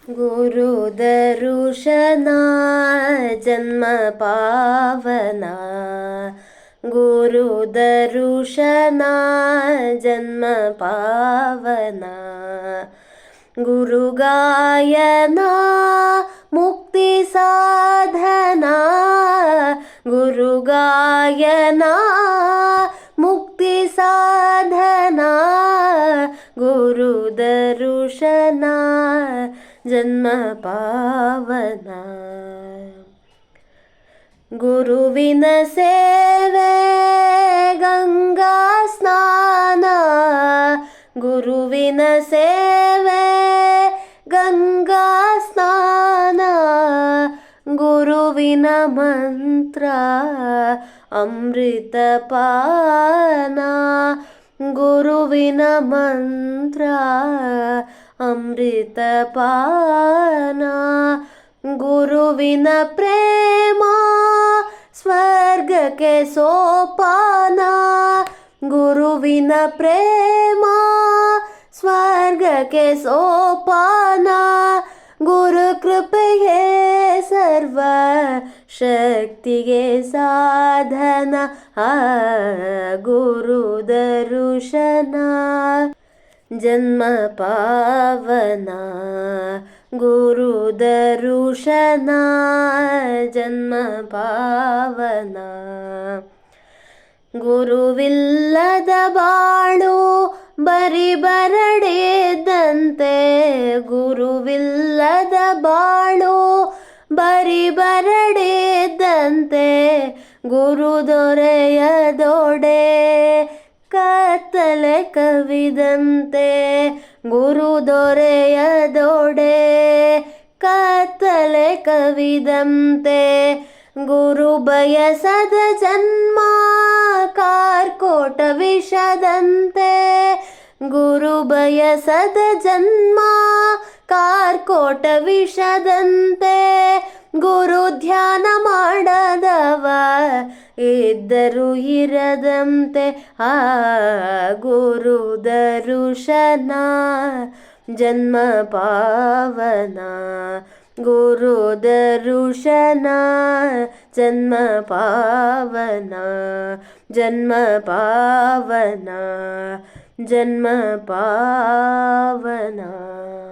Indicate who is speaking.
Speaker 1: गुरुदर्शना जन्म पावना, गुरुदर्शना जन्म पावना, गुरुगायना मुक्ति साधना, गुरुगायना मुक्ति साधना, गुरुदर्शना जन्म पावना, गुरुविन सेवे गंगा स्नान, गुरुविन सेवे गंगा स्नान, गुरुविन मंत्र अमृत पाना, गुरुविन मंत्र अमृत पाना, गुरुविन प्रेम स्वर्ग के सोपाना, गुरुविन प्रेम स्वर्ग के सोपाना, गुरु कृपೆಗೆ सर्व शक्तिಗೆ साधना, गुरु दर्शना जन्म पावना, गुरु दर्शना जन्म पावना, गुरुविಲ್ಲದ ಬಾಳು ಬರಿ ಬರಡೆದಂತೆ, ಗುರುವಿಲ್ಲದ ಬಾಳು ಬರಿ ಬರಡೆದಂತೆ, ಗುರು ದೊರೆಯದೊಡೆ ಕತ್ತಲೆ ಕವಿದಂತೆ, ಗುರು ದೊರೆಯದೊಡೆ ಕತ್ತಲೆ ಕವಿದಂತೆ, ಗುರು ಬಯಸದ ಜನ್ಮ ಕಾರ್ಕೋಟ ವಿಷದಂತೆ, ಗುರು ಬಯಸದ ಜನ್ಮ ಕಾರ್ಕೋಟ ವಿಷದಂತೆ, ಗುರು ಧ್ಯಾನ ಮಾಡದವ ಇದ್ದರು ಇರದಂತೆ, ಗುರು ದರ್ಶನ ಜನ್ಮ ಪಾವನ, गुरु दर्शना जन्म पावना, जन्म पावना, जन्म पावना।